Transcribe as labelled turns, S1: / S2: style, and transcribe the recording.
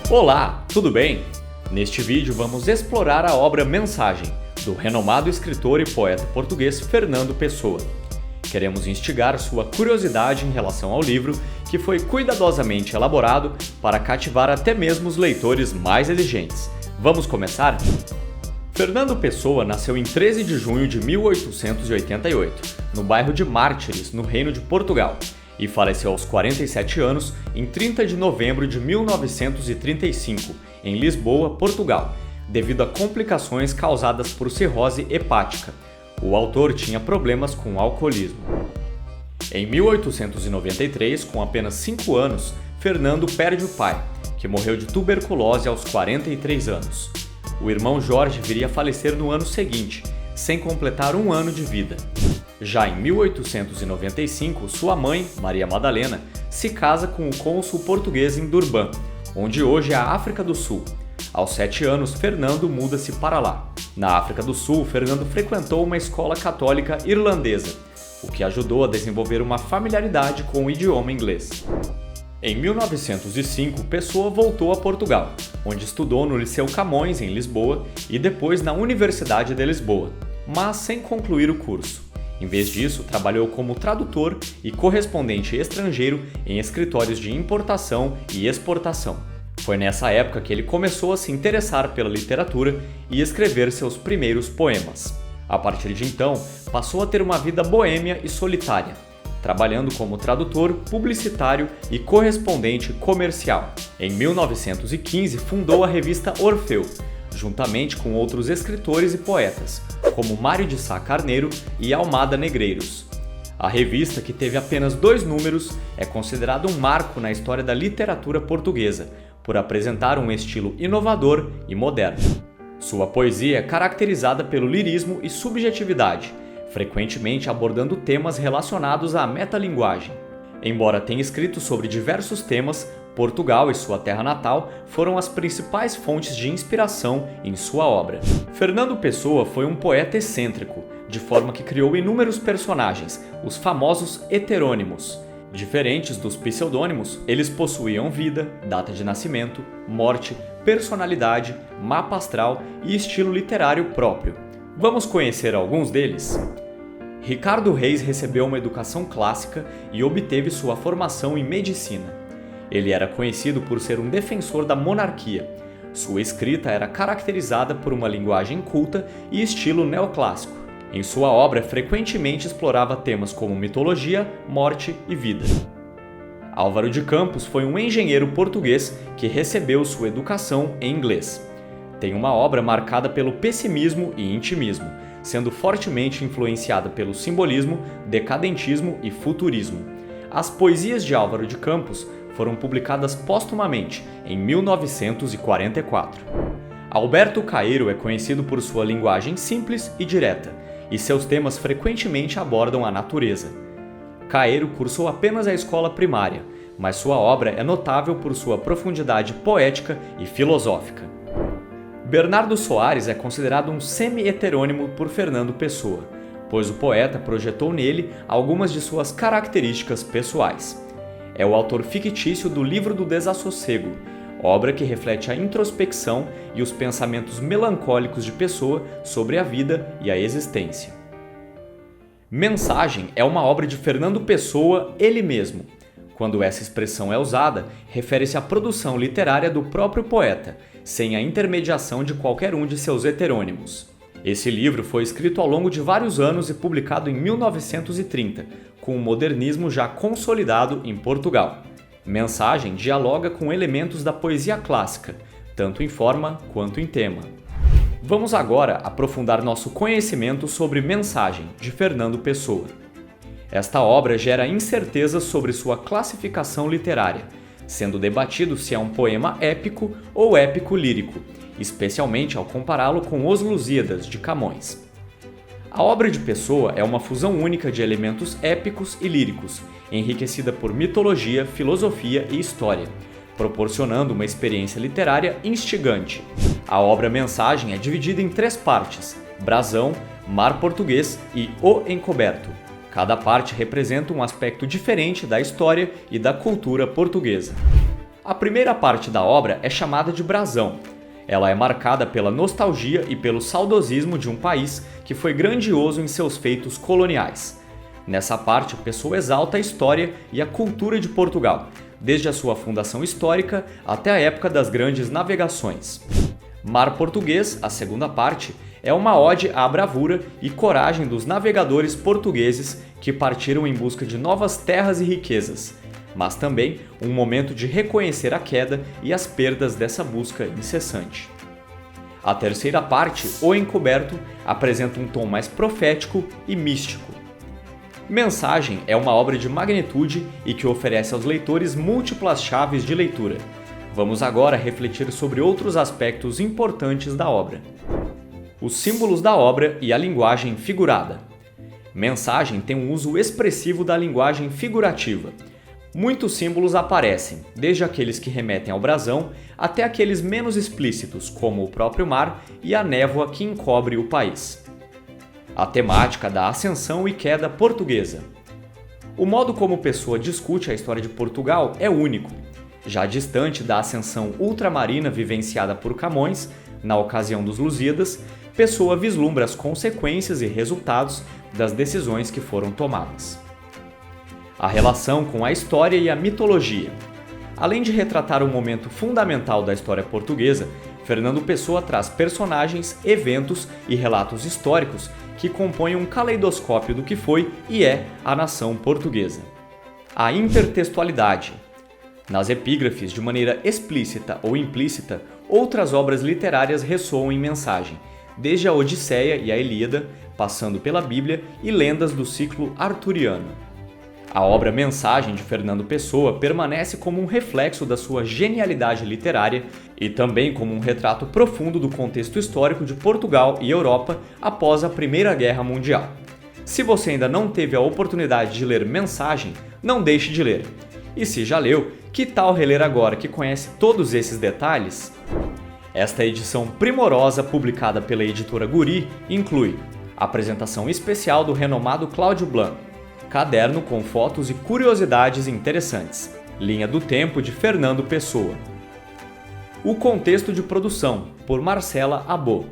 S1: Olá, tudo bem? Neste vídeo vamos explorar a obra Mensagem, do renomado escritor e poeta português Fernando Pessoa. Queremos instigar sua curiosidade em relação ao livro, que foi cuidadosamente elaborado para cativar até mesmo os leitores mais exigentes. Vamos começar? Fernando Pessoa nasceu em 13 de junho de 1888, no bairro de Mártires, no Reino de Portugal, e faleceu aos 47 anos em 30 de novembro de 1935, em Lisboa, Portugal, devido a complicações causadas por cirrose hepática. O autor tinha problemas com o alcoolismo. Em 1893, com apenas 5 anos, Fernando perde o pai, que morreu de tuberculose aos 43 anos. O irmão Jorge viria a falecer no ano seguinte, sem completar um ano de vida. Já em 1895, sua mãe, Maria Madalena, se casa com o cônsul português em Durban, onde hoje é a África do Sul. Aos 7 anos, Fernando muda-se para lá. Na África do Sul, Fernando frequentou uma escola católica irlandesa, o que ajudou a desenvolver uma familiaridade com o idioma inglês. Em 1905, Pessoa voltou a Portugal, onde estudou no Liceu Camões, em Lisboa, e depois na Universidade de Lisboa, mas sem concluir o curso. Em vez disso, trabalhou como tradutor e correspondente estrangeiro em escritórios de importação e exportação. Foi nessa época que ele começou a se interessar pela literatura e escrever seus primeiros poemas. A partir de então, passou a ter uma vida boêmia e solitária, trabalhando como tradutor, publicitário e correspondente comercial. Em 1915, fundou a revista Orfeu, juntamente com outros escritores e poetas, como Mário de Sá Carneiro e Almada Negreiros. A revista, que teve apenas 2 números, é considerada um marco na história da literatura portuguesa, por apresentar um estilo inovador e moderno. Sua poesia é caracterizada pelo lirismo e subjetividade, frequentemente abordando temas relacionados à metalinguagem. Embora tenha escrito sobre diversos temas, Portugal e sua terra natal foram as principais fontes de inspiração em sua obra. Fernando Pessoa foi um poeta excêntrico, de forma que criou inúmeros personagens, os famosos heterônimos. Diferentes dos pseudônimos, eles possuíam vida, data de nascimento, morte, personalidade, mapa astral e estilo literário próprio. Vamos conhecer alguns deles? Ricardo Reis recebeu uma educação clássica e obteve sua formação em medicina. Ele era conhecido por ser um defensor da monarquia. Sua escrita era caracterizada por uma linguagem culta e estilo neoclássico. Em sua obra, frequentemente explorava temas como mitologia, morte e vida. Álvaro de Campos foi um engenheiro português que recebeu sua educação em inglês. Tem uma obra marcada pelo pessimismo e intimismo, sendo fortemente influenciada pelo simbolismo, decadentismo e futurismo. As poesias de Álvaro de Campos foram publicadas póstumamente em 1944. Alberto Caeiro é conhecido por sua linguagem simples e direta, e seus temas frequentemente abordam a natureza. Caeiro cursou apenas a escola primária, mas sua obra é notável por sua profundidade poética e filosófica. Bernardo Soares é considerado um semi-heterônimo por Fernando Pessoa, pois o poeta projetou nele algumas de suas características pessoais. É o autor fictício do Livro do Desassossego, obra que reflete a introspecção e os pensamentos melancólicos de Pessoa sobre a vida e a existência. Mensagem é uma obra de Fernando Pessoa ele mesmo. Quando essa expressão é usada, refere-se à produção literária do próprio poeta, sem a intermediação de qualquer um de seus heterônimos. Esse livro foi escrito ao longo de vários anos e publicado em 1930, com o modernismo já consolidado em Portugal. Mensagem dialoga com elementos da poesia clássica, tanto em forma quanto em tema. Vamos agora aprofundar nosso conhecimento sobre Mensagem, de Fernando Pessoa. Esta obra gera incertezas sobre sua classificação literária, sendo debatido se é um poema épico ou épico lírico, especialmente ao compará-lo com Os Lusíadas, de Camões. A obra de Pessoa é uma fusão única de elementos épicos e líricos, enriquecida por mitologia, filosofia e história, proporcionando uma experiência literária instigante. A obra Mensagem é dividida em 3 partes: Brasão, Mar Português e O Encoberto. Cada parte representa um aspecto diferente da história e da cultura portuguesa. A primeira parte da obra é chamada de brasão. Ela é marcada pela nostalgia e pelo saudosismo de um país que foi grandioso em seus feitos coloniais. Nessa parte, Pessoa exalta a história e a cultura de Portugal, desde a sua fundação histórica até a época das grandes navegações. Mar Português, a segunda parte, é uma ode à bravura e coragem dos navegadores portugueses que partiram em busca de novas terras e riquezas, mas também um momento de reconhecer a queda e as perdas dessa busca incessante. A terceira parte, O Encoberto, apresenta um tom mais profético e místico. Mensagem é uma obra de magnitude e que oferece aos leitores múltiplas chaves de leitura. Vamos agora refletir sobre outros aspectos importantes da obra. Os símbolos da obra e a linguagem figurada. Mensagem tem um uso expressivo da linguagem figurativa. Muitos símbolos aparecem, desde aqueles que remetem ao brasão até aqueles menos explícitos, como o próprio mar e a névoa que encobre o país. A temática da ascensão e queda portuguesa. O modo como Pessoa discute a história de Portugal é único. Já distante da ascensão ultramarina vivenciada por Camões, na ocasião dos Lusíadas, Pessoa vislumbra as consequências e resultados das decisões que foram tomadas. A relação com a história e a mitologia. Além de retratar um momento fundamental da história portuguesa, Fernando Pessoa traz personagens, eventos e relatos históricos que compõem um caleidoscópio do que foi e é a nação portuguesa. A intertextualidade. Nas epígrafes, de maneira explícita ou implícita, outras obras literárias ressoam em mensagem, desde a Odisseia e a Ilíada, passando pela Bíblia e lendas do ciclo arturiano. A obra Mensagem de Fernando Pessoa permanece como um reflexo da sua genialidade literária e também como um retrato profundo do contexto histórico de Portugal e Europa após a Primeira Guerra Mundial. Se você ainda não teve a oportunidade de ler Mensagem, não deixe de ler. E se já leu, que tal reler agora que conhece todos esses detalhes? Esta edição primorosa publicada pela editora Guri inclui apresentação especial do renomado Cláudio Blanc, caderno com fotos e curiosidades interessantes, linha do tempo de Fernando Pessoa. O contexto de produção, por Marcela Abô.